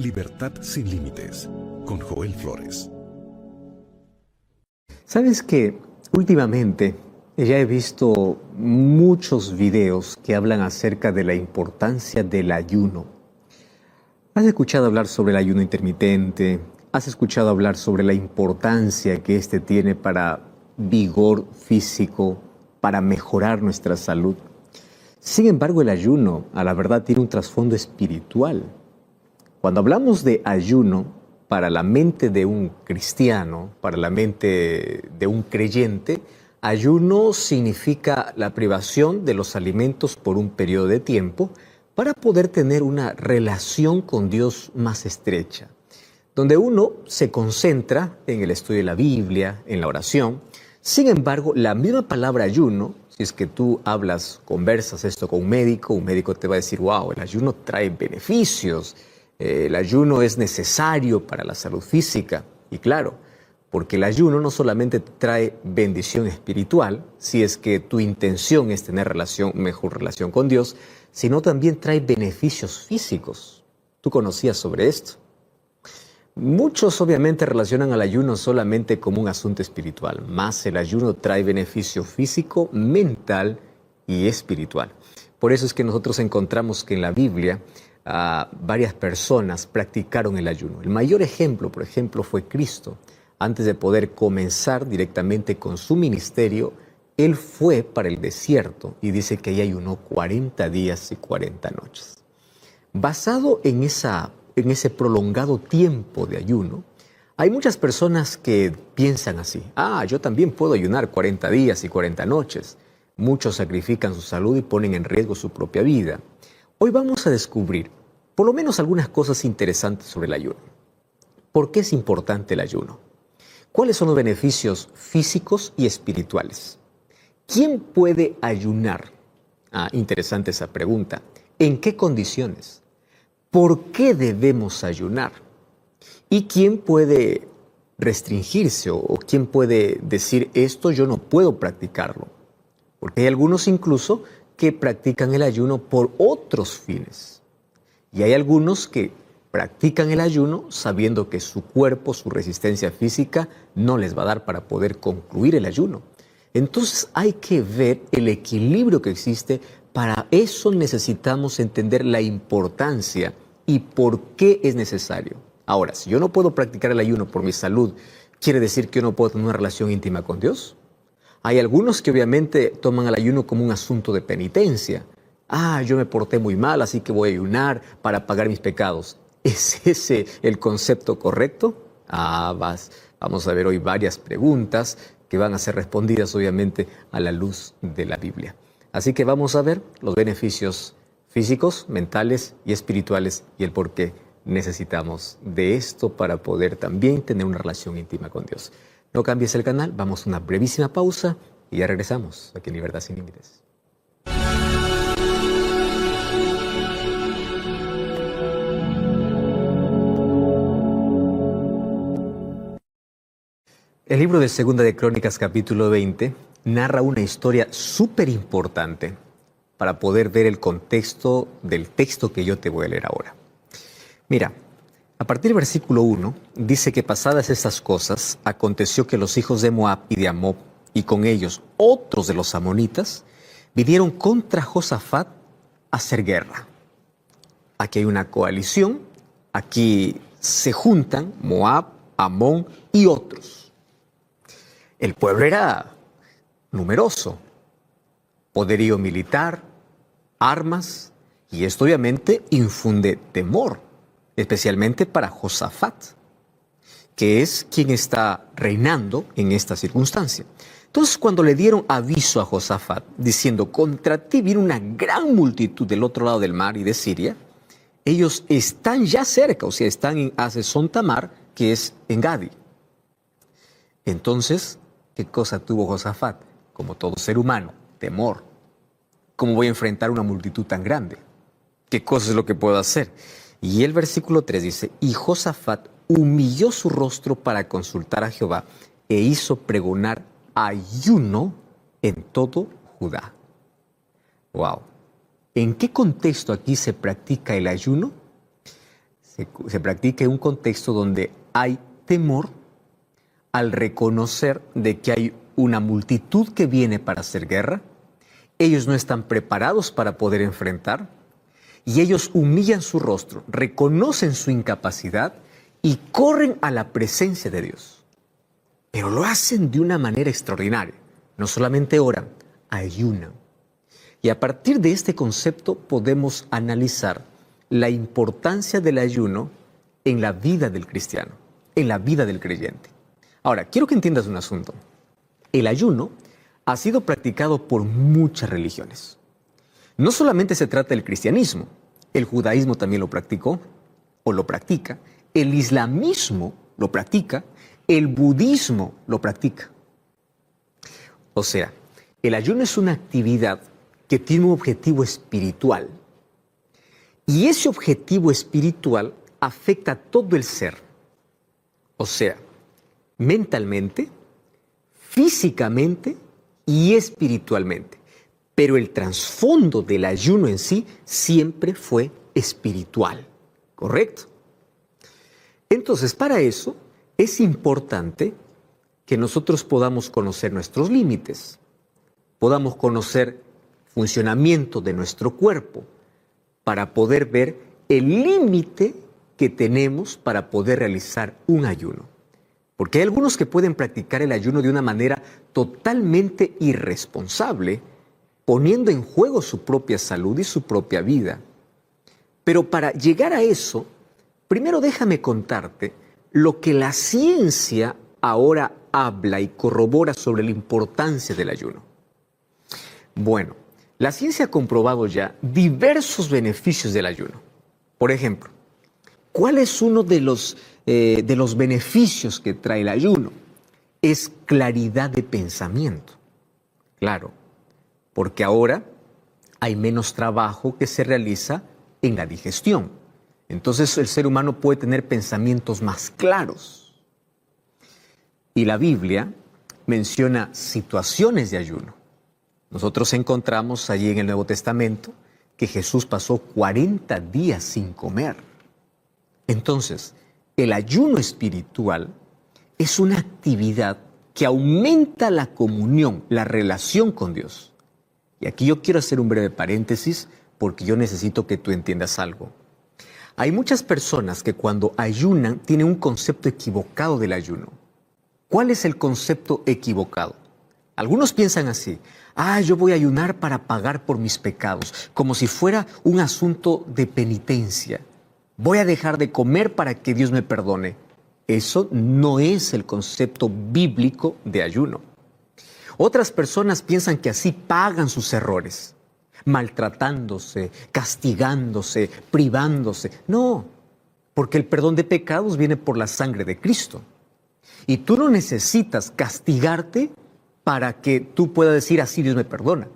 Libertad sin límites, con Joel Flores. ¿Sabes que últimamente ya he visto muchos videos que hablan acerca de la importancia del ayuno? ¿Has escuchado hablar sobre el ayuno intermitente? ¿Has escuchado hablar sobre la importancia que este tiene para vigor físico, para mejorar nuestra salud? Sin embargo, el ayuno, a la verdad, tiene un trasfondo espiritual. Cuando hablamos de ayuno, para la mente de un cristiano, para la mente de un creyente, ayuno significa la privación de los alimentos por un periodo de tiempo para poder tener una relación con Dios más estrecha, donde uno se concentra en el estudio de la Biblia, en la oración. Sin embargo, la misma palabra ayuno, si es que tú conversas esto con un médico te va a decir, wow, el ayuno trae beneficios, el ayuno es necesario para la salud física. Y claro, porque el ayuno no solamente trae bendición espiritual, si es que tu intención es tener mejor relación con Dios, sino también trae beneficios físicos. ¿Tú conocías sobre esto? Muchos obviamente relacionan al ayuno solamente como un asunto espiritual, más el ayuno trae beneficio físico, mental y espiritual. Por eso es que nosotros encontramos que en la Biblia varias personas practicaron el ayuno. El mayor ejemplo, por ejemplo, fue Cristo. Antes de poder comenzar directamente con su ministerio, Él fue para el desierto y dice que ahí ayunó 40 días y 40 noches. Basado en ese prolongado tiempo de ayuno, hay muchas personas que piensan así, yo también puedo ayunar 40 días y 40 noches. Muchos sacrifican su salud y ponen en riesgo su propia vida. Hoy vamos a descubrir por lo menos algunas cosas interesantes sobre el ayuno. ¿Por qué es importante el ayuno? ¿Cuáles son los beneficios físicos y espirituales? ¿Quién puede ayunar? Interesante esa pregunta. ¿En qué condiciones? ¿Por qué debemos ayunar? ¿Y quién puede restringirse o quién puede decir esto yo no puedo practicarlo? Porque hay algunos incluso que practican el ayuno por otros fines. Y hay algunos que practican el ayuno sabiendo que su cuerpo, su resistencia física no les va a dar para poder concluir el ayuno. Entonces hay que ver el equilibrio que existe. Para eso necesitamos entender la importancia y por qué es necesario. Ahora, si yo no puedo practicar el ayuno por mi salud, ¿quiere decir que yo no puedo tener una relación íntima con Dios? Hay algunos que obviamente toman el ayuno como un asunto de penitencia. Yo me porté muy mal, así que voy a ayunar para pagar mis pecados. ¿Es ese el concepto correcto? Vamos a ver hoy varias preguntas que van a ser respondidas obviamente a la luz de la Biblia. Así que vamos a ver los beneficios físicos, mentales y espirituales y el por qué necesitamos de esto para poder también tener una relación íntima con Dios. No cambies el canal, vamos a una brevísima pausa y ya regresamos aquí en Libertad sin Límites. El libro de Segunda de Crónicas, capítulo 20, narra una historia súper importante para poder ver el contexto del texto que yo te voy a leer ahora. Mira, a partir del versículo 1, dice que pasadas estas cosas, aconteció que los hijos de Moab y de Amón, y con ellos otros de los amonitas, vinieron contra Josafat a hacer guerra. Aquí hay una coalición, aquí se juntan Moab, Amón y otros. El pueblo era numeroso, poderío militar, armas, y esto obviamente infunde temor, especialmente para Josafat, que es quien está reinando en esta circunstancia. Entonces, cuando le dieron aviso a Josafat, diciendo, contra ti viene una gran multitud del otro lado del mar y de Siria, ellos están ya cerca, o sea, están en Hazezón Tamar, que es en Gadi. Entonces, ¿qué cosa tuvo Josafat? Como todo ser humano, temor. ¿Cómo voy a enfrentar una multitud tan grande? ¿Qué cosa es lo que puedo hacer? Y el versículo 3 dice, y Josafat humilló su rostro para consultar a Jehová e hizo pregonar ayuno en todo Judá. Wow. ¿En qué contexto aquí se practica el ayuno? se practica en un contexto donde hay temor al reconocer de que hay una multitud que viene para hacer guerra, ellos no están preparados para poder enfrentar y ellos humillan su rostro, reconocen su incapacidad y corren a la presencia de Dios. Pero lo hacen de una manera extraordinaria. No solamente oran, ayunan. Y a partir de este concepto podemos analizar la importancia del ayuno en la vida del cristiano, en la vida del creyente. Ahora, quiero que entiendas un asunto. El ayuno ha sido practicado por muchas religiones. No solamente se trata del cristianismo, el judaísmo también lo practicó o lo practica, el islamismo lo practica, el budismo lo practica. O sea, el ayuno es una actividad que tiene un objetivo espiritual. Y ese objetivo espiritual afecta a todo el ser. O sea, mentalmente, físicamente y espiritualmente. Pero el trasfondo del ayuno en sí siempre fue espiritual. ¿Correcto? Entonces, para eso es importante que nosotros podamos conocer nuestros límites, podamos conocer funcionamiento de nuestro cuerpo para poder ver el límite que tenemos para poder realizar un ayuno. Porque hay algunos que pueden practicar el ayuno de una manera totalmente irresponsable, poniendo en juego su propia salud y su propia vida. Pero para llegar a eso, primero déjame contarte lo que la ciencia ahora habla y corrobora sobre la importancia del ayuno. Bueno, la ciencia ha comprobado ya diversos beneficios del ayuno. Por ejemplo, ¿cuál es uno de los beneficios que trae el ayuno? Es claridad de pensamiento. Claro, porque ahora hay menos trabajo que se realiza en la digestión. Entonces el ser humano puede tener pensamientos más claros. Y la Biblia menciona situaciones de ayuno. Nosotros encontramos allí en el Nuevo Testamento que Jesús pasó 40 días sin comer. Entonces, el ayuno espiritual es una actividad que aumenta la comunión, la relación con Dios. Y aquí yo quiero hacer un breve paréntesis porque yo necesito que tú entiendas algo. Hay muchas personas que cuando ayunan tienen un concepto equivocado del ayuno. ¿Cuál es el concepto equivocado? Algunos piensan así: yo voy a ayunar para pagar por mis pecados, como si fuera un asunto de penitencia. Voy a dejar de comer para que Dios me perdone. Eso no es el concepto bíblico de ayuno. Otras personas piensan que así pagan sus errores, maltratándose, castigándose, privándose. No, porque el perdón de pecados viene por la sangre de Cristo. Y tú no necesitas castigarte para que tú puedas decir así Dios me perdona.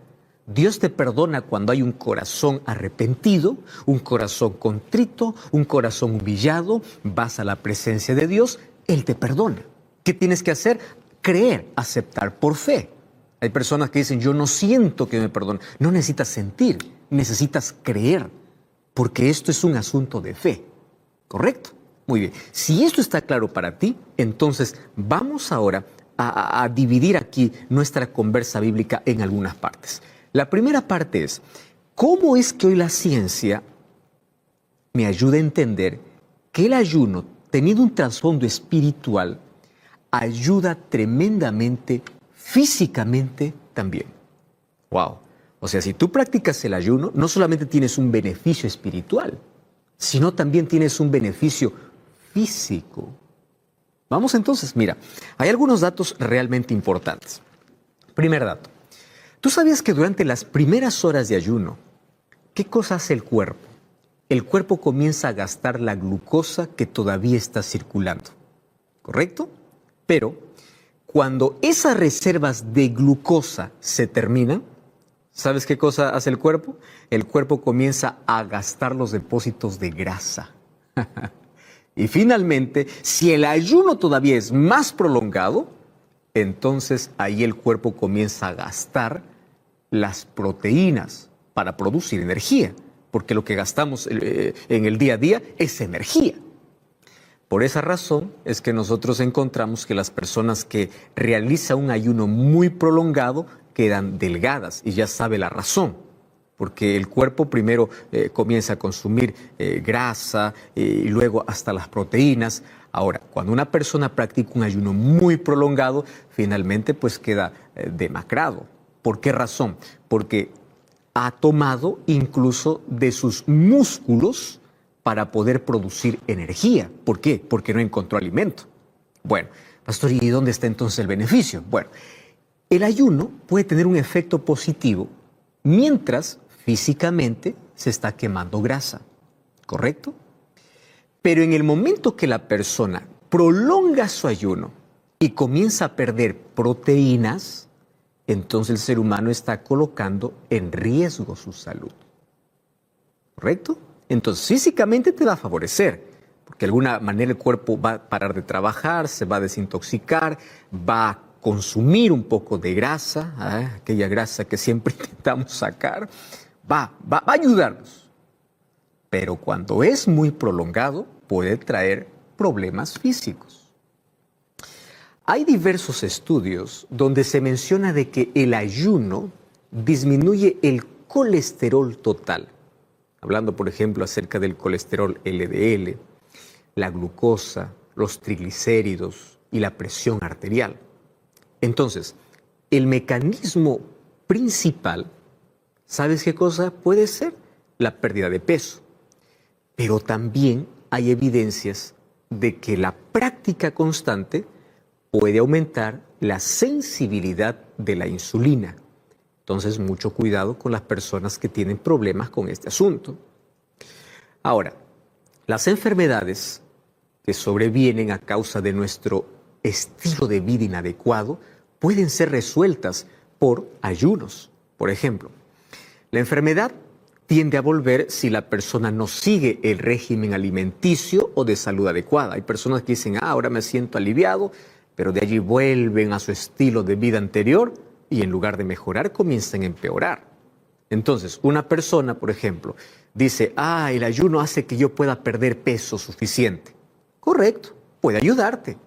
Dios te perdona cuando hay un corazón arrepentido, un corazón contrito, un corazón humillado, vas a la presencia de Dios, Él te perdona. ¿Qué tienes que hacer? Creer, aceptar por fe. Hay personas que dicen, yo no siento que me perdone. No necesitas sentir, necesitas creer, porque esto es un asunto de fe. ¿Correcto? Muy bien. Si esto está claro para ti, entonces vamos ahora a dividir aquí nuestra conversa bíblica en algunas partes. La primera parte es, ¿cómo es que hoy la ciencia me ayuda a entender que el ayuno, teniendo un trasfondo espiritual, ayuda tremendamente físicamente también? ¡Wow! O sea, si tú practicas el ayuno, no solamente tienes un beneficio espiritual, sino también tienes un beneficio físico. Vamos entonces, mira, hay algunos datos realmente importantes. Primer dato. ¿Tú sabías que durante las primeras horas de ayuno, qué cosa hace el cuerpo? El cuerpo comienza a gastar la glucosa que todavía está circulando, ¿correcto? Pero cuando esas reservas de glucosa se terminan, ¿sabes qué cosa hace el cuerpo? El cuerpo comienza a gastar los depósitos de grasa. Y finalmente, si el ayuno todavía es más prolongado, entonces ahí el cuerpo comienza a gastar las proteínas para producir energía, porque lo que gastamos en el día a día es energía. Por esa razón es que nosotros encontramos que las personas que realizan un ayuno muy prolongado quedan delgadas, y ya sabe la razón, porque el cuerpo primero comienza a consumir grasa y luego hasta las proteínas. Ahora, cuando una persona practica un ayuno muy prolongado, finalmente pues queda demacrado. ¿Por qué razón? Porque ha tomado incluso de sus músculos para poder producir energía. ¿Por qué? Porque no encontró alimento. Bueno, pastor, ¿y dónde está entonces el beneficio? Bueno, el ayuno puede tener un efecto positivo mientras físicamente se está quemando grasa, ¿correcto? Pero en el momento que la persona prolonga su ayuno y comienza a perder proteínas, entonces el ser humano está colocando en riesgo su salud, ¿correcto? Entonces físicamente te va a favorecer, porque de alguna manera el cuerpo va a parar de trabajar, se va a desintoxicar, va a consumir un poco de grasa, aquella grasa que siempre intentamos sacar, va a ayudarnos. Pero cuando es muy prolongado, puede traer problemas físicos. Hay diversos estudios donde se menciona de que el ayuno disminuye el colesterol total. Hablando, por ejemplo, acerca del colesterol LDL, la glucosa, los triglicéridos y la presión arterial. Entonces, el mecanismo principal, ¿sabes qué cosa puede ser? La pérdida de peso. Pero también hay evidencias de que la práctica constante puede aumentar la sensibilidad de la insulina. Entonces, mucho cuidado con las personas que tienen problemas con este asunto. Ahora, las enfermedades que sobrevienen a causa de nuestro estilo de vida inadecuado pueden ser resueltas por ayunos. Por ejemplo, la enfermedad tiende a volver si la persona no sigue el régimen alimenticio o de salud adecuada. Hay personas que dicen, ahora me siento aliviado, pero de allí vuelven a su estilo de vida anterior y en lugar de mejorar comienzan a empeorar. Entonces, una persona, por ejemplo, dice, el ayuno hace que yo pueda perder peso suficiente. Correcto, puede ayudarte.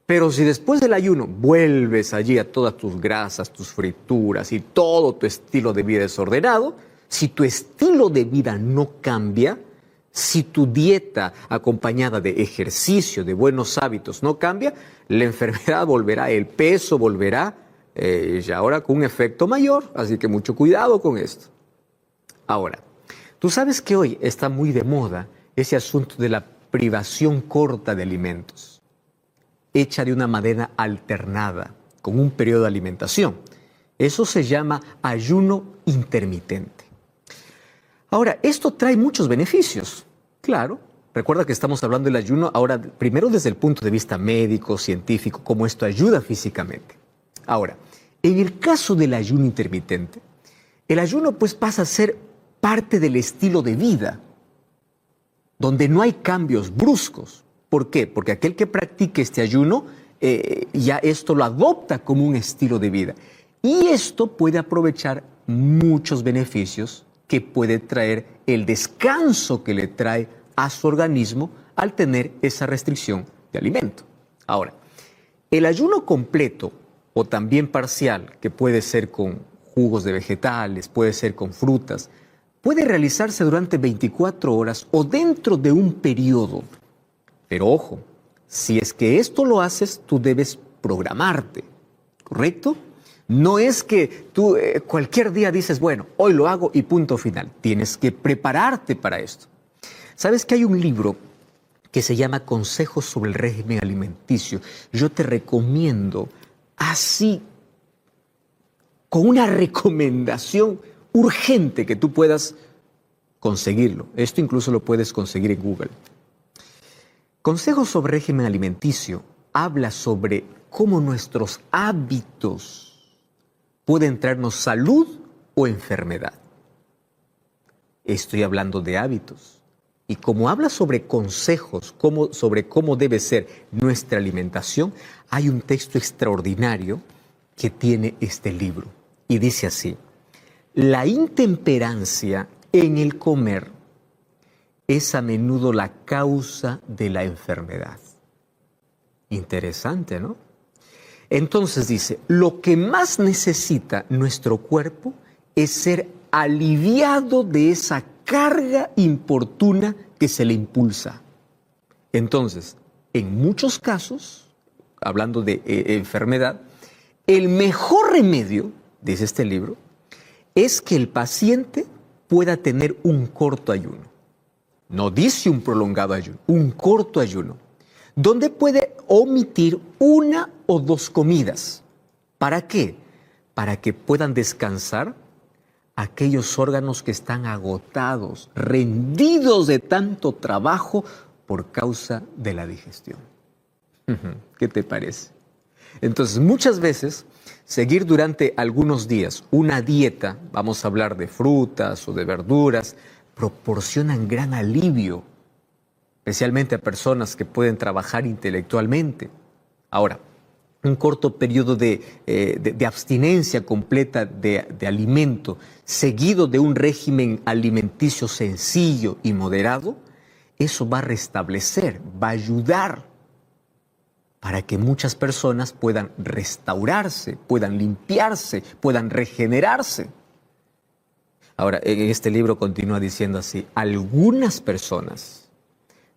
Pero si después del ayuno vuelves allí a todas tus grasas, tus frituras y todo tu estilo de vida desordenado, si tu estilo de vida no cambia, si tu dieta acompañada de ejercicio, de buenos hábitos no cambia, la enfermedad volverá, el peso volverá, y ahora con un efecto mayor, así que mucho cuidado con esto. Ahora, tú sabes que hoy está muy de moda ese asunto de la privación corta de alimentos, hecha de una manera alternada, con un periodo de alimentación. Eso se llama ayuno intermitente. Ahora, esto trae muchos beneficios, claro. Recuerda que estamos hablando del ayuno ahora, primero desde el punto de vista médico, científico, cómo esto ayuda físicamente. Ahora, en el caso del ayuno intermitente, el ayuno pues pasa a ser parte del estilo de vida, donde no hay cambios bruscos. ¿Por qué? Porque aquel que practique este ayuno ya esto lo adopta como un estilo de vida. Y esto puede aprovechar muchos beneficios que puede traer el descanso que le trae a su organismo al tener esa restricción de alimento. Ahora, el ayuno completo o también parcial, que puede ser con jugos de vegetales, puede ser con frutas, puede realizarse durante 24 horas o dentro de un periodo. Pero ojo, si es que esto lo haces, tú debes programarte, ¿correcto? No es que tú cualquier día dices, bueno, hoy lo hago y punto final. Tienes que prepararte para esto. ¿Sabes que hay un libro que se llama Consejos sobre el régimen alimenticio? Yo te recomiendo así, con una recomendación urgente que tú puedas conseguirlo. Esto incluso lo puedes conseguir en Google. Consejos sobre régimen alimenticio habla sobre cómo nuestros hábitos pueden traernos salud o enfermedad. Estoy hablando de hábitos. Y como habla sobre consejos, sobre cómo debe ser nuestra alimentación, hay un texto extraordinario que tiene este libro. Y dice así: la intemperancia en el comer es a menudo la causa de la enfermedad. Interesante, ¿no? Entonces dice, lo que más necesita nuestro cuerpo es ser aliviado de esa carga importuna que se le impulsa. Entonces, en muchos casos, hablando de enfermedad, el mejor remedio, dice este libro, es que el paciente pueda tener un corto ayuno. No dice un prolongado ayuno, un corto ayuno, donde puede omitir 1 o 2 comidas. ¿Para qué? Para que puedan descansar aquellos órganos que están agotados, rendidos de tanto trabajo por causa de la digestión. ¿Qué te parece? Entonces, muchas veces, seguir durante algunos días una dieta, vamos a hablar de frutas o de verduras, proporcionan gran alivio, especialmente a personas que pueden trabajar intelectualmente. Ahora, un corto periodo de abstinencia completa de alimento, seguido de un régimen alimenticio sencillo y moderado, eso va a restablecer, va a ayudar para que muchas personas puedan restaurarse, puedan limpiarse, puedan regenerarse. Ahora, en este libro continúa diciendo así, algunas personas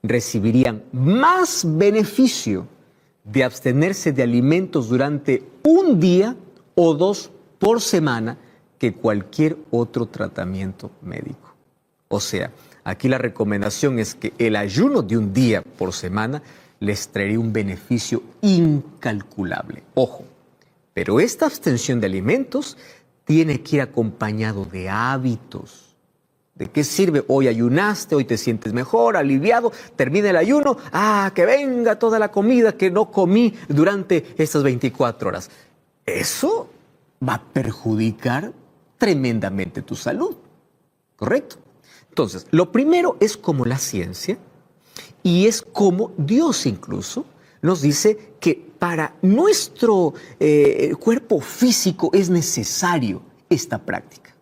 recibirían más beneficio de abstenerse de alimentos durante 1 día o 2 por semana que cualquier otro tratamiento médico. O sea, aquí la recomendación es que el ayuno de 1 día por semana les traería un beneficio incalculable. Ojo, pero esta abstención de alimentos tiene que ir acompañado de hábitos. ¿De qué sirve? Hoy ayunaste, hoy te sientes mejor, aliviado, termina el ayuno, que venga toda la comida que no comí durante estas 24 horas. Eso va a perjudicar tremendamente tu salud, ¿correcto? Entonces, lo primero es como la ciencia y es como Dios incluso nos dice que para nuestro cuerpo físico es necesario esta práctica.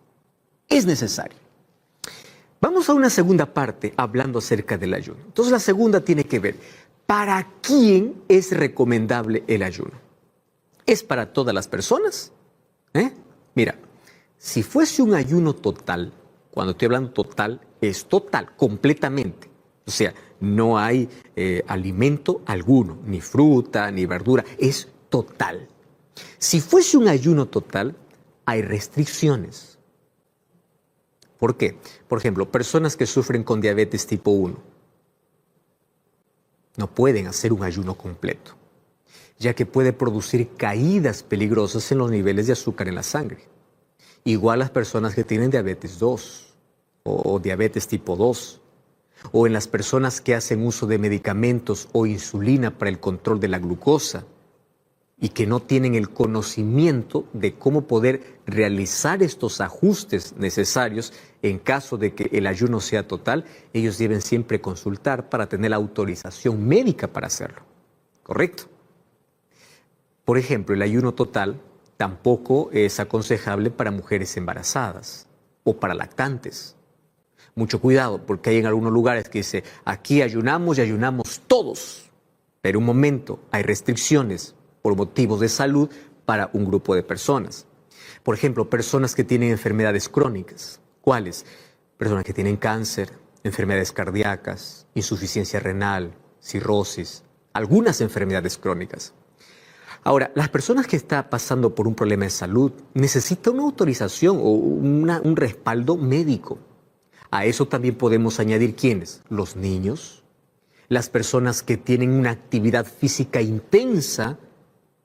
Es necesario. Vamos a una segunda parte hablando acerca del ayuno. Entonces la segunda tiene que ver, ¿para quién es recomendable el ayuno? ¿Es para todas las personas? Mira, si fuese un ayuno total, cuando estoy hablando total, es total, completamente. O sea, no hay alimento alguno, ni fruta, ni verdura, es total. Si fuese un ayuno total, hay restricciones. ¿Por qué? Por ejemplo, personas que sufren con diabetes tipo 1 no pueden hacer un ayuno completo, ya que puede producir caídas peligrosas en los niveles de azúcar en la sangre. Igual las personas que tienen diabetes 2 o diabetes tipo 2, o en las personas que hacen uso de medicamentos o insulina para el control de la glucosa y que no tienen el conocimiento de cómo poder realizar estos ajustes necesarios en caso de que el ayuno sea total, ellos deben siempre consultar para tener la autorización médica para hacerlo. ¿Correcto? Por ejemplo, el ayuno total tampoco es aconsejable para mujeres embarazadas o para lactantes. Mucho cuidado, porque hay en algunos lugares que dice, aquí ayunamos y ayunamos todos. Pero un momento, hay restricciones por motivos de salud para un grupo de personas. Por ejemplo, personas que tienen enfermedades crónicas. ¿Cuáles? Personas que tienen cáncer, enfermedades cardíacas, insuficiencia renal, cirrosis, algunas enfermedades crónicas. Ahora, las personas que están pasando por un problema de salud necesitan una autorización o un respaldo médico. A eso también podemos añadir ¿quiénes? Los niños, las personas que tienen una actividad física intensa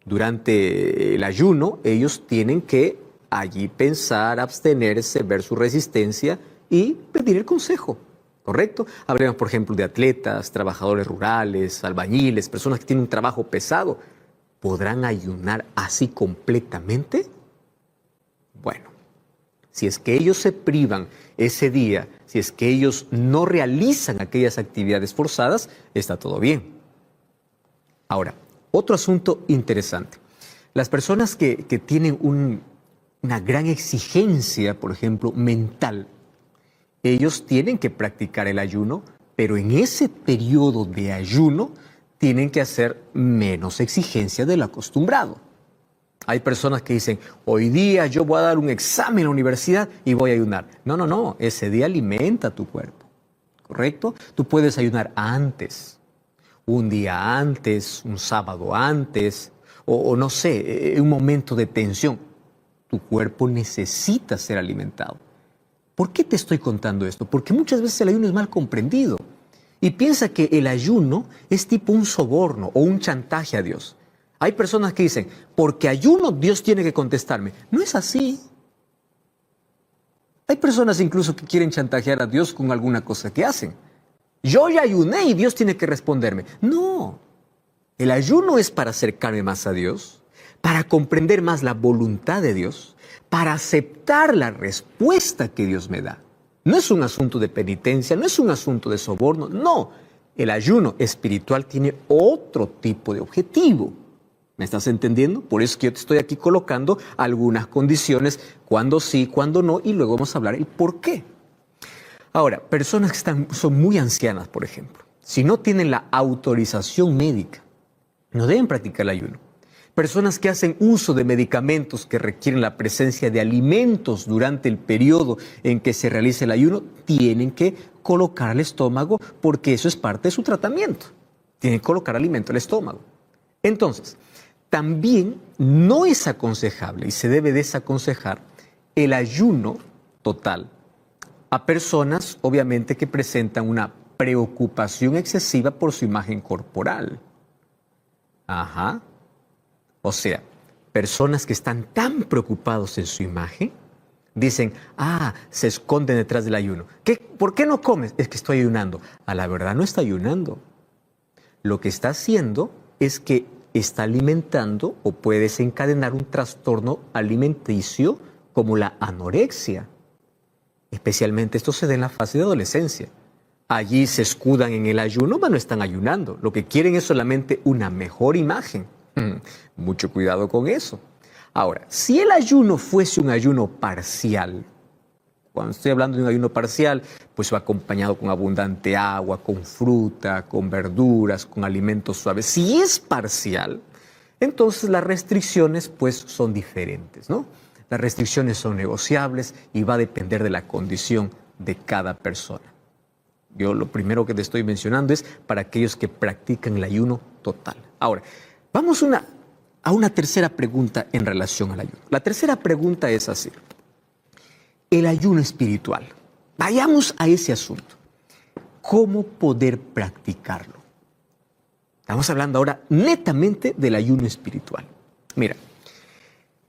durante el ayuno, ellos tienen que allí pensar, abstenerse, ver su resistencia y pedir el consejo, ¿correcto? Hablemos, por ejemplo, de atletas, trabajadores rurales, albañiles, personas que tienen un trabajo pesado. ¿Podrán ayunar así completamente? Bueno, si es que ellos se privan ese día, si es que ellos no realizan aquellas actividades forzadas, está todo bien. Ahora, otro asunto interesante. Las personas que tienen una gran exigencia, por ejemplo, mental, ellos tienen que practicar el ayuno, pero en ese periodo de ayuno tienen que hacer menos exigencia de lo acostumbrado. Hay personas que dicen, hoy día yo voy a dar un examen en la universidad y voy a ayunar. No, no, no, ese día alimenta tu cuerpo, ¿correcto? Tú puedes ayunar antes, un día antes, un sábado antes, o no sé, un momento de tensión. Tu cuerpo necesita ser alimentado. ¿Por qué te estoy contando esto? Porque muchas veces el ayuno es mal comprendido y piensa que el ayuno es tipo un soborno o un chantaje a Dios. Hay personas que dicen, porque ayuno Dios tiene que contestarme. No es así. Hay personas incluso que quieren chantajear a Dios con alguna cosa que hacen. Yo ya ayuné y Dios tiene que responderme. No, el ayuno es para acercarme más a Dios, para comprender más la voluntad de Dios, para aceptar la respuesta que Dios me da. No es un asunto de penitencia, no es un asunto de soborno, no. El ayuno espiritual tiene otro tipo de objetivo. ¿Me estás entendiendo? Por eso es que yo te estoy aquí colocando algunas condiciones, cuándo sí, cuándo no, y luego vamos a hablar el por qué. Ahora, personas que son muy ancianas, por ejemplo, si no tienen la autorización médica, no deben practicar el ayuno. Personas que hacen uso de medicamentos que requieren la presencia de alimentos durante el periodo en que se realiza el ayuno, tienen que colocar al estómago porque eso es parte de su tratamiento. Tienen que colocar alimento al estómago. Entonces, también no es aconsejable y se debe desaconsejar el ayuno total a personas, obviamente, que presentan una preocupación excesiva por su imagen corporal. Ajá. O sea, personas que están tan preocupados en su imagen, dicen, se esconden detrás del ayuno. ¿Por qué no comes? Es que estoy ayunando. A la verdad no está ayunando. Lo que está haciendo es que está alimentando o puede desencadenar un trastorno alimenticio como la anorexia. Especialmente esto se da en la fase de adolescencia. Allí se escudan en el ayuno, pero no están ayunando. Lo que quieren es solamente una mejor imagen. Mucho cuidado con eso. Ahora, si el ayuno fuese un ayuno parcial, cuando estoy hablando de un ayuno parcial, pues va acompañado con abundante agua, con fruta, con verduras, con alimentos suaves. Si es parcial, entonces las restricciones pues son diferentes, ¿no? Las restricciones son negociables y va a depender de la condición de cada persona. Yo lo primero que te estoy mencionando es para aquellos que practican el ayuno total. Ahora, vamos a una tercera pregunta en relación al ayuno. La tercera pregunta es así. El ayuno espiritual. Vayamos a ese asunto. ¿Cómo poder practicarlo? Estamos hablando ahora netamente del ayuno espiritual. Mira,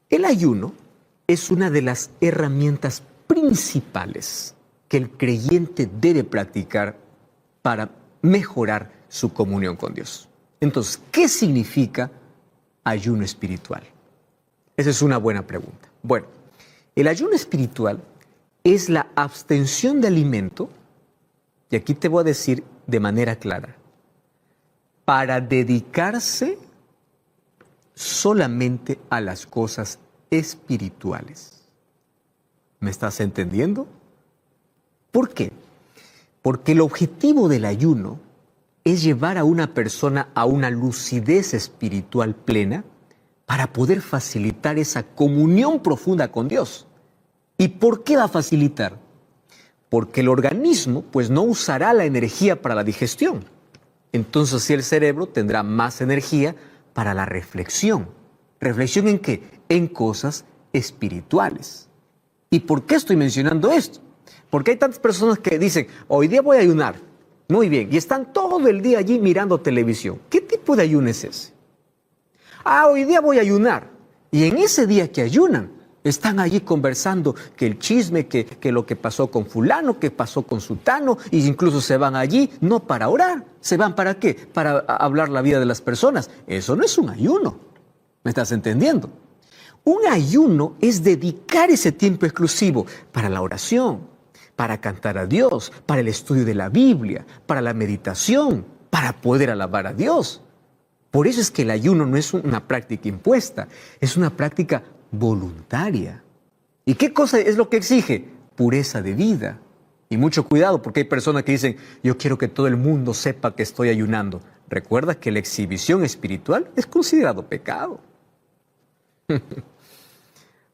el ayuno es una de las herramientas principales que el creyente debe practicar para mejorar su comunión con Dios. Entonces, ¿qué significa ayuno espiritual? Esa es una buena pregunta. Bueno, el ayuno espiritual es la abstención de alimento, y aquí te voy a decir de manera clara, para dedicarse solamente a las cosas espirituales. ¿Me estás entendiendo? ¿Por qué? Porque el objetivo del ayuno es llevar a una persona a una lucidez espiritual plena para poder facilitar esa comunión profunda con Dios. ¿Y por qué va a facilitar? Porque el organismo pues no usará la energía para la digestión. Entonces así el cerebro tendrá más energía para la reflexión. ¿Reflexión en qué? En cosas espirituales. ¿Y por qué estoy mencionando esto? Porque hay tantas personas que dicen, hoy día voy a ayunar. Muy bien, y están todo el día allí mirando televisión. ¿Qué tipo de ayuno es ese? Hoy día voy a ayunar. Y en ese día que ayunan, están allí conversando que el chisme, que lo que pasó con fulano, que pasó con sutano, e incluso se van allí, no para orar. ¿Se van para qué? Para hablar la vida de las personas. Eso no es un ayuno. ¿Me estás entendiendo? Un ayuno es dedicar ese tiempo exclusivo para la oración, para cantar a Dios, para el estudio de la Biblia, para la meditación, para poder alabar a Dios. Por eso es que el ayuno no es una práctica impuesta, es una práctica voluntaria. ¿Y qué cosa es lo que exige? Pureza de vida. Y mucho cuidado, porque hay personas que dicen, yo quiero que todo el mundo sepa que estoy ayunando. Recuerda que la exhibición espiritual es considerado pecado.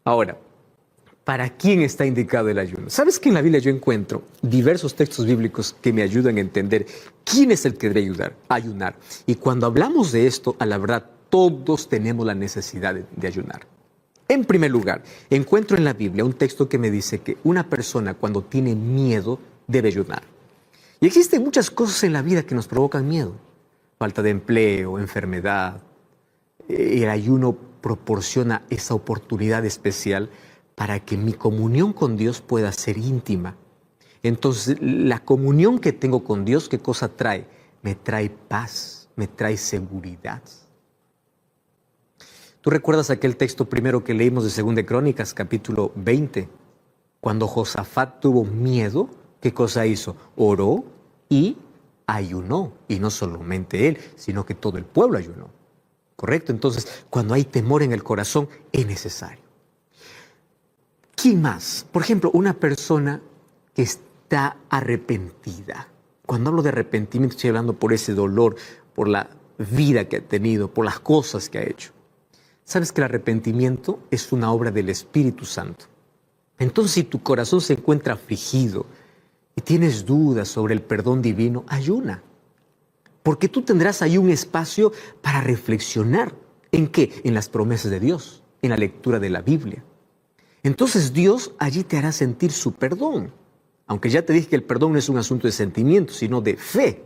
Ahora, ¿para quién está indicado el ayuno? ¿Sabes que en la Biblia yo encuentro diversos textos bíblicos que me ayudan a entender quién es el que debe ayunar? Y cuando hablamos de esto, a la verdad, todos tenemos la necesidad de ayunar. En primer lugar, encuentro en la Biblia un texto que me dice que una persona cuando tiene miedo debe ayunar. Y existen muchas cosas en la vida que nos provocan miedo. Falta de empleo, enfermedad. El ayuno proporciona esa oportunidad especial para que mi comunión con Dios pueda ser íntima. Entonces, la comunión que tengo con Dios, ¿qué cosa trae? Me trae paz, me trae seguridad. ¿Tú recuerdas aquel texto primero que leímos de 2 de Crónicas, capítulo 20? Cuando Josafat tuvo miedo, ¿qué cosa hizo? Oró y ayunó. Y no solamente él, sino que todo el pueblo ayunó. ¿Correcto? Entonces, cuando hay temor en el corazón, es necesario. ¿Quién más? Por ejemplo, una persona que está arrepentida. Cuando hablo de arrepentimiento, estoy hablando por ese dolor, por la vida que ha tenido, por las cosas que ha hecho. ¿Sabes que el arrepentimiento es una obra del Espíritu Santo? Entonces, si tu corazón se encuentra afligido y tienes dudas sobre el perdón divino, ayuna. Porque tú tendrás ahí un espacio para reflexionar. ¿En qué? En las promesas de Dios, en la lectura de la Biblia. Entonces Dios allí te hará sentir su perdón. Aunque ya te dije que el perdón no es un asunto de sentimiento, sino de fe.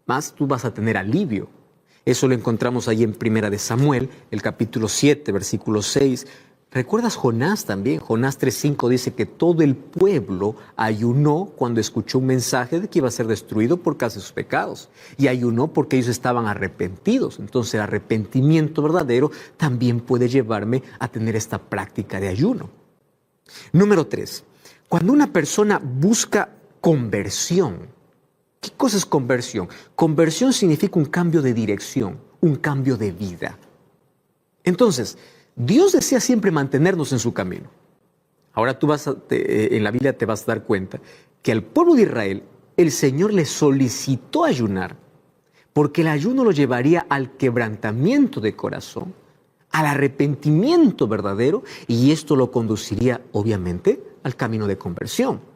Más tú vas a tener alivio. Eso lo encontramos ahí en 1 de Samuel, el capítulo 7, versículo 6. ¿Recuerdas Jonás también? Jonás 3:5 dice que todo el pueblo ayunó cuando escuchó un mensaje de que iba a ser destruido por causa de sus pecados. Y ayunó porque ellos estaban arrepentidos. Entonces el arrepentimiento verdadero también puede llevarme a tener esta práctica de ayuno. Número 3. Cuando una persona busca conversión. ¿Qué cosa es conversión? Conversión significa un cambio de dirección, un cambio de vida. Entonces, Dios desea siempre mantenernos en su camino. Ahora tú en la Biblia te vas a dar cuenta que al pueblo de Israel el Señor le solicitó ayunar porque el ayuno lo llevaría al quebrantamiento de corazón, al arrepentimiento verdadero y esto lo conduciría obviamente al camino de conversión.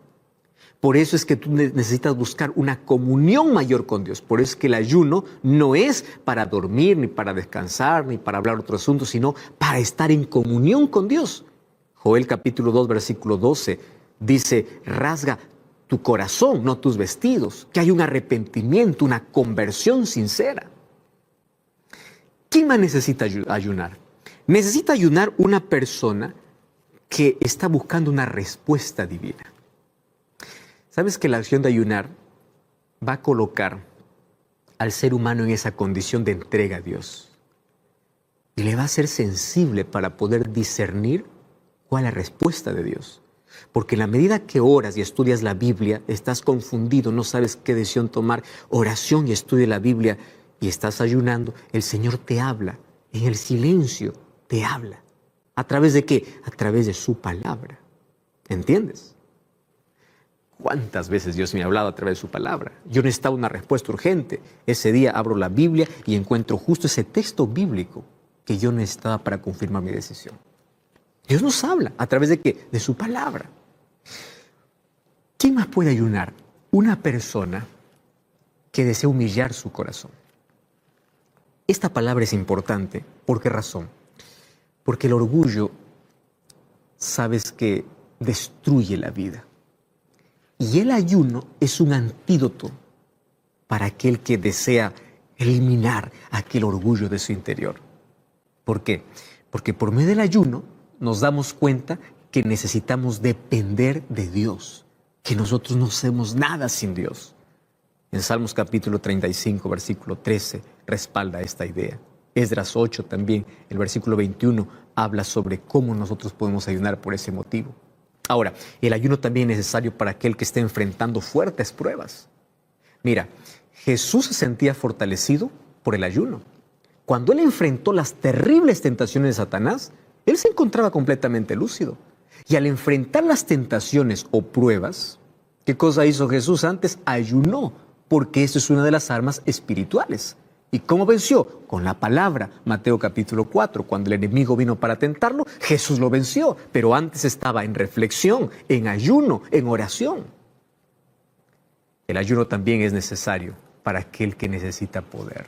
Por eso es que tú necesitas buscar una comunión mayor con Dios. Por eso es que el ayuno no es para dormir, ni para descansar, ni para hablar otro asunto, sino para estar en comunión con Dios. Joel capítulo 2, versículo 12 dice, rasga tu corazón, no tus vestidos, que hay un arrepentimiento, una conversión sincera. ¿Quién más necesita ayunar? Necesita ayunar una persona que está buscando una respuesta divina. ¿Sabes que la acción de ayunar va a colocar al ser humano en esa condición de entrega a Dios? Y le va a ser sensible para poder discernir cuál es la respuesta de Dios. Porque en la medida que oras y estudias la Biblia, estás confundido, no sabes qué decisión tomar. Oración y estudia la Biblia y estás ayunando, el Señor te habla. En el silencio te habla. ¿A través de qué? A través de su palabra. ¿Entiendes? ¿Cuántas veces Dios me ha hablado a través de su palabra? Yo necesitaba una respuesta urgente. Ese día abro la Biblia y encuentro justo ese texto bíblico que yo necesitaba para confirmar mi decisión. Dios nos habla. ¿A través de qué? De su palabra. ¿Quién más puede ayunar? Una persona que desea humillar su corazón. Esta palabra es importante. ¿Por qué razón? Porque el orgullo, sabes que destruye la vida. Y el ayuno es un antídoto para aquel que desea eliminar aquel orgullo de su interior. ¿Por qué? Porque por medio del ayuno nos damos cuenta que necesitamos depender de Dios, que nosotros no hacemos nada sin Dios. En Salmos capítulo 35, versículo 13, respalda esta idea. Esdras 8 también, el versículo 21, habla sobre cómo nosotros podemos ayunar por ese motivo. Ahora, el ayuno también es necesario para aquel que esté enfrentando fuertes pruebas. Mira, Jesús se sentía fortalecido por el ayuno. Cuando él enfrentó las terribles tentaciones de Satanás, él se encontraba completamente lúcido. Y al enfrentar las tentaciones o pruebas, ¿Qué cosa hizo Jesús antes? Ayunó, porque eso es una de las armas espirituales. ¿Y cómo venció? Con la palabra. Mateo capítulo 4, cuando el enemigo vino para tentarlo, Jesús lo venció, pero antes estaba en reflexión, en ayuno, en oración. El ayuno también es necesario para aquel que necesita poder.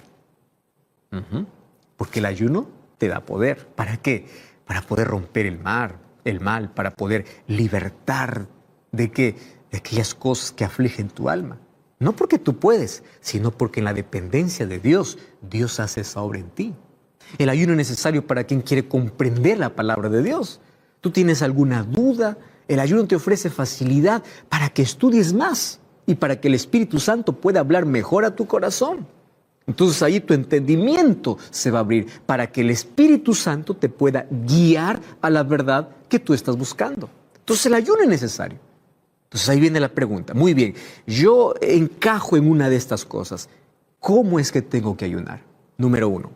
Porque el ayuno te da poder. ¿Para qué? Para poder romper el mal, para poder libertar de aquellas cosas que afligen tu alma. No porque tú puedes, sino porque en la dependencia de Dios, Dios hace esa obra en ti. El ayuno es necesario para quien quiere comprender la palabra de Dios. Tú tienes alguna duda, el ayuno te ofrece facilidad para que estudies más y para que el Espíritu Santo pueda hablar mejor a tu corazón. Entonces ahí tu entendimiento se va a abrir para que el Espíritu Santo te pueda guiar a la verdad que tú estás buscando. Entonces el ayuno es necesario. Entonces ahí viene la pregunta. Muy bien, yo encajo en una de estas cosas. ¿Cómo es que tengo que ayunar? Número 1,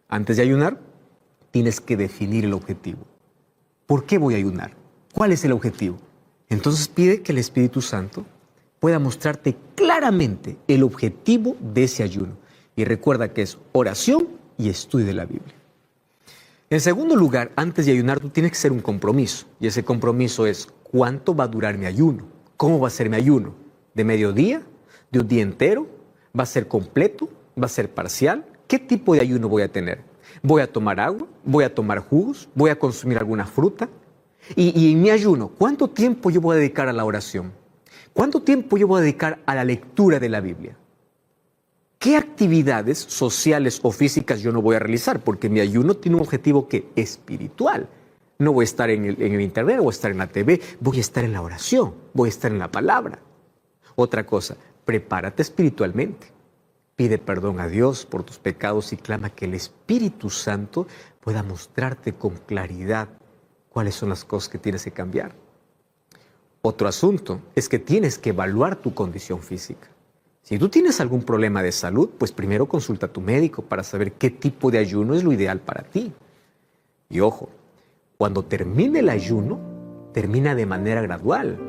antes de ayunar, tienes que definir el objetivo. ¿Por qué voy a ayunar? ¿Cuál es el objetivo? Entonces pide que el Espíritu Santo pueda mostrarte claramente el objetivo de ese ayuno. Y recuerda que es oración y estudio de la Biblia. En segundo lugar, antes de ayunar, tú tienes que hacer un compromiso. Y ese compromiso es, ¿cuánto va a durar mi ayuno? ¿Cómo va a ser mi ayuno? ¿De mediodía? ¿De un día entero? ¿Va a ser completo? ¿Va a ser parcial? ¿Qué tipo de ayuno voy a tener? ¿Voy a tomar agua? ¿Voy a tomar jugos? ¿Voy a consumir alguna fruta? Y en mi ayuno, ¿cuánto tiempo yo voy a dedicar a la oración? ¿Cuánto tiempo yo voy a dedicar a la lectura de la Biblia? ¿Qué actividades sociales o físicas yo no voy a realizar? Porque mi ayuno tiene un objetivo que espiritual. No voy a estar en el internet, voy a estar en la TV, voy a estar en la oración, voy a estar en la palabra. Otra cosa, prepárate espiritualmente. Pide perdón a Dios por tus pecados y clama que el Espíritu Santo pueda mostrarte con claridad cuáles son las cosas que tienes que cambiar. Otro asunto es que tienes que evaluar tu condición física. Si tú tienes algún problema de salud, pues primero consulta a tu médico para saber qué tipo de ayuno es lo ideal para ti. Y ojo, cuando termine el ayuno, termina de manera gradual.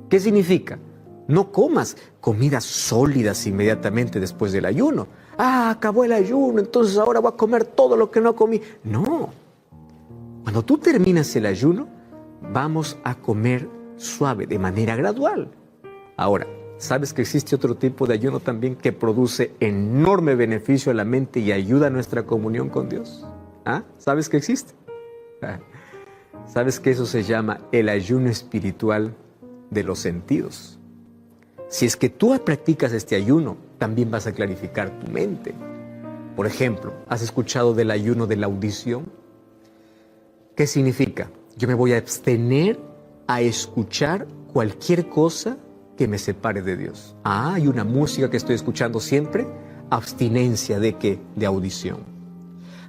¿Qué significa? No comas comidas sólidas inmediatamente después del ayuno. Acabó el ayuno, entonces ahora voy a comer todo lo que no comí. No. Cuando tú terminas el ayuno, vamos a comer suave, de manera gradual. Ahora, ¿sabes que existe otro tipo de ayuno también que produce enorme beneficio a la mente y ayuda a nuestra comunión con Dios? ¿Sabes que existe? ¿Sabes que eso se llama el ayuno espiritual de los sentidos? Si es que tú practicas este ayuno, también vas a clarificar tu mente. Por ejemplo, ¿has escuchado del ayuno de la audición? ¿Qué significa? Yo me voy a abstener a escuchar cualquier cosa que me separe de Dios. Hay una música que estoy escuchando siempre. Abstinencia ¿de qué? De audición.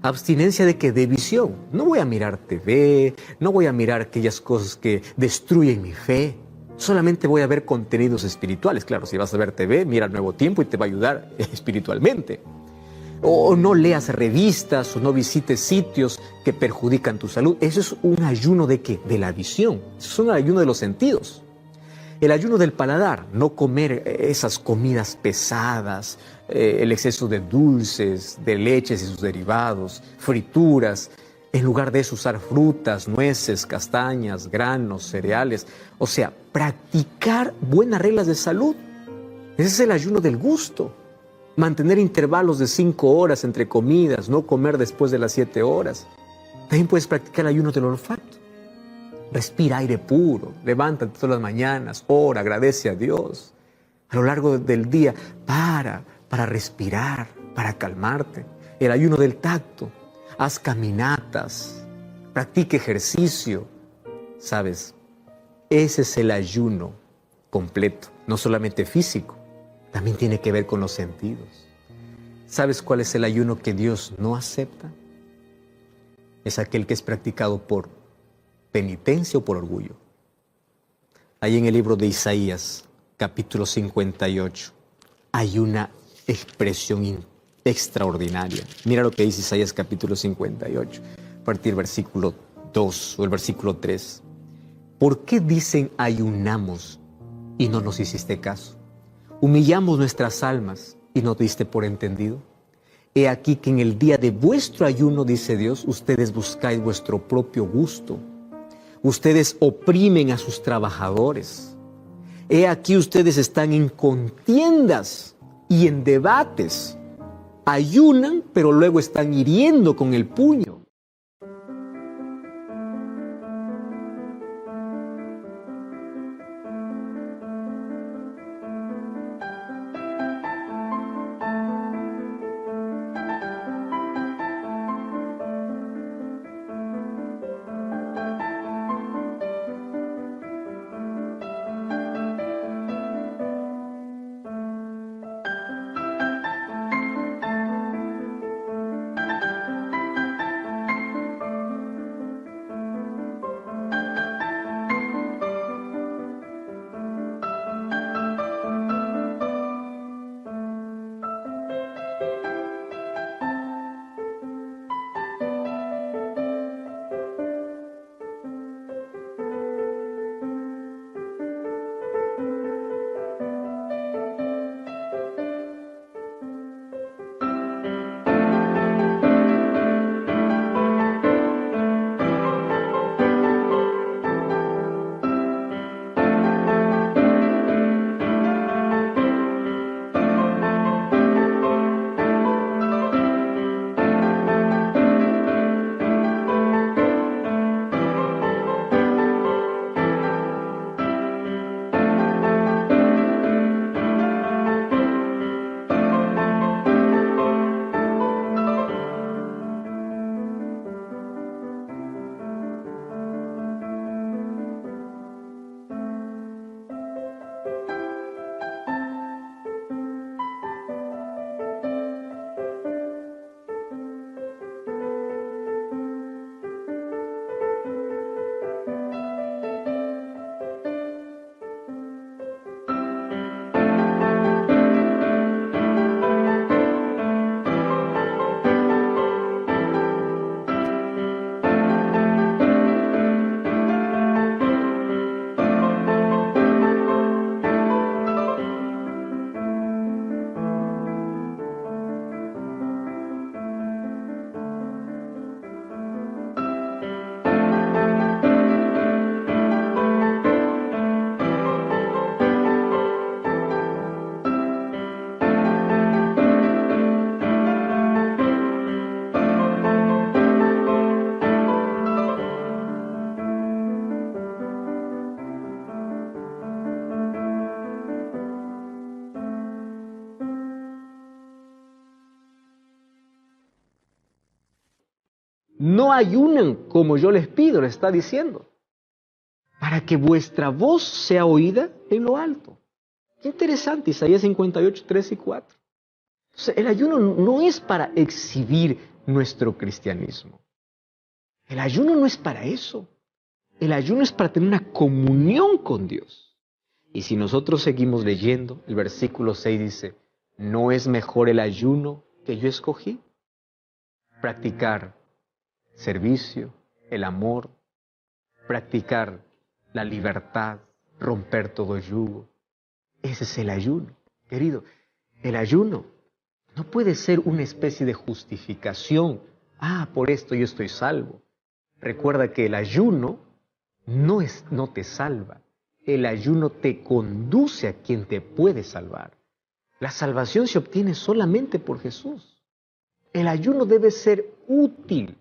Abstinencia ¿de qué? De visión. No voy a mirar TV, no voy a mirar aquellas cosas que destruyen mi fe. Solamente voy a ver contenidos espirituales. Claro, si vas a ver TV, mira el Nuevo Tiempo y te va a ayudar espiritualmente. O no leas revistas o no visites sitios que perjudican tu salud. Eso es un ayuno ¿de qué? De la visión. Eso es un ayuno de los sentidos. El ayuno del paladar, no comer esas comidas pesadas, el exceso de dulces, de leches y sus derivados, frituras. En lugar de eso, usar frutas, nueces, castañas, granos, cereales. O sea, practicar buenas reglas de salud. Ese es el ayuno del gusto. Mantener intervalos de 5 horas entre comidas, no comer después de las 7 horas. También puedes practicar el ayuno del olfato. Respira aire puro, levántate todas las mañanas, ora, agradece a Dios. A lo largo del día, para respirar, para calmarte. El ayuno del tacto, haz caminatas, practique ejercicio. ¿Sabes? Ese es el ayuno completo, no solamente físico, también tiene que ver con los sentidos. ¿Sabes cuál es el ayuno que Dios no acepta? Es aquel que es practicado por penitencia o por orgullo. Ahí en el libro de Isaías, capítulo 58, hay una expresión extraordinaria. Mira lo que dice Isaías capítulo 58, a partir del versículo 2 o el versículo 3. ¿Por qué dicen ayunamos y no nos hiciste caso. Humillamos nuestras almas y no te diste por entendido. He aquí que en el día de vuestro ayuno, dice Dios, ustedes buscáis vuestro propio gusto. Ustedes oprimen a sus trabajadores. He aquí ustedes están en contiendas y en debates. Ayunan, pero luego están hiriendo con el puño. No ayunan como yo les pido, le está diciendo, para que vuestra voz sea oída en lo alto. Qué interesante, Isaías 58, 3 y 4. O sea, el ayuno no es para exhibir nuestro cristianismo. El ayuno no es para eso. El ayuno es para tener una comunión con Dios. Y si nosotros seguimos leyendo, el versículo 6 dice, ¿no es mejor el ayuno que yo escogí? Practicar servicio, el amor, practicar la libertad, romper todo yugo. Ese es el ayuno. Querido, el ayuno no puede ser una especie de justificación. Por esto yo estoy salvo. Recuerda que el ayuno no te salva. El ayuno te conduce a quien te puede salvar. La salvación se obtiene solamente por Jesús. El ayuno debe ser útil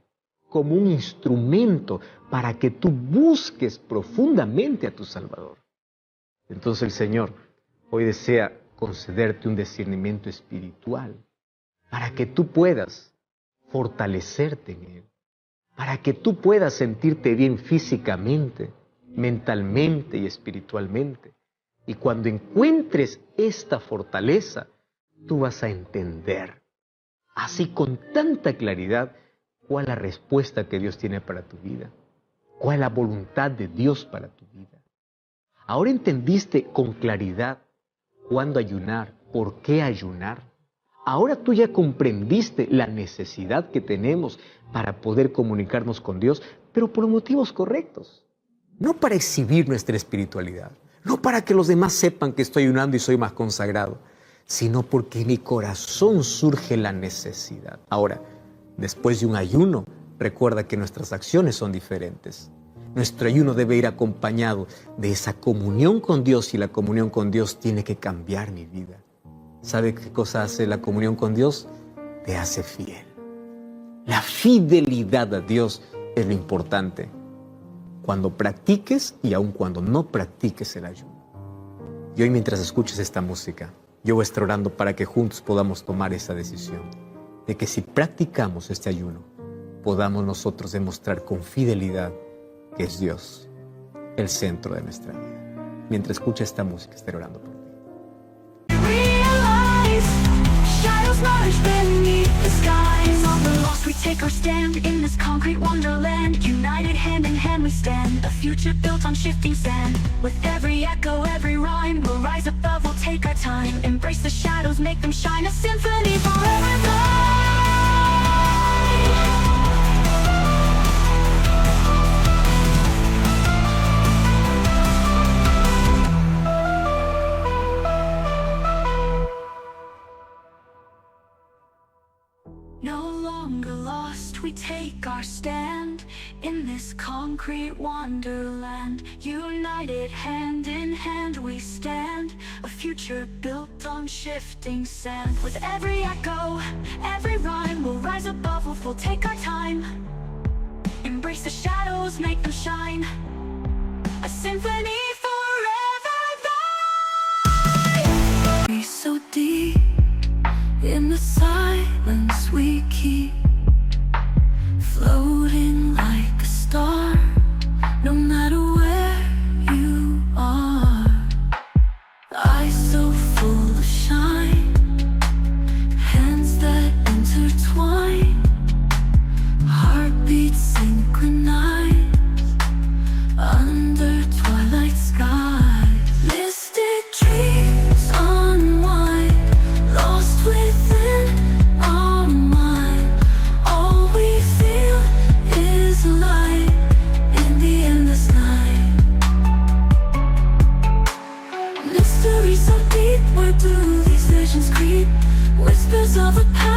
como un instrumento para que tú busques profundamente a tu Salvador. Entonces el Señor hoy desea concederte un discernimiento espiritual para que tú puedas fortalecerte en Él, para que tú puedas sentirte bien físicamente, mentalmente y espiritualmente. Y cuando encuentres esta fortaleza, tú vas a entender, así con tanta claridad, cuál es la respuesta que Dios tiene para tu vida, cuál es la voluntad de Dios para tu vida. Ahora entendiste con claridad cuándo ayunar, por qué ayunar. Ahora tú ya comprendiste la necesidad que tenemos para poder comunicarnos con Dios, pero por motivos correctos. No para exhibir nuestra espiritualidad, No para que los demás sepan que estoy ayunando y soy más consagrado, sino porque en mi corazón surge la necesidad. Ahora, después de un ayuno, recuerda que nuestras acciones son diferentes. Nuestro ayuno debe ir acompañado de esa comunión con Dios, y la comunión con Dios tiene que cambiar mi vida. ¿Sabe qué cosa hace la comunión con Dios? Te hace fiel. La fidelidad a Dios es lo importante. Cuando practiques y aun cuando no practiques el ayuno. Y hoy, mientras escuches esta música, yo voy a estar orando para que juntos podamos tomar esa decisión de que si practicamos este ayuno, podamos nosotros demostrar con fidelidad que es Dios el centro de nuestra vida. Mientras escuches esta música, estaré orando por ti. Shadows merge beneath the skies. On the lost we take our stand in this concrete wonderland. United hand in hand we stand, a future built on shifting sand. With every echo, every rhyme, we'll rise above, we'll take our time. Embrace the shadows, make them shine, a symphony forever blind. No longer lost, we take our stand in this concrete wonderland. United hand in hand we stand, a future built on shifting sand. With every echo, every rhyme, we'll rise above, we'll take our time. Embrace the shadows, make them shine, a symphony forever blind. Be so deep in the silence we keep, floating like a star, no matter where you are. Eyes so full of shine, hands that intertwine, heartbeats synchronized under twilight skies. Listed dreams unwind, lost within our mind. All we feel is light in the endless night. Mystery so deep, where do these visions creep? Whispers of a past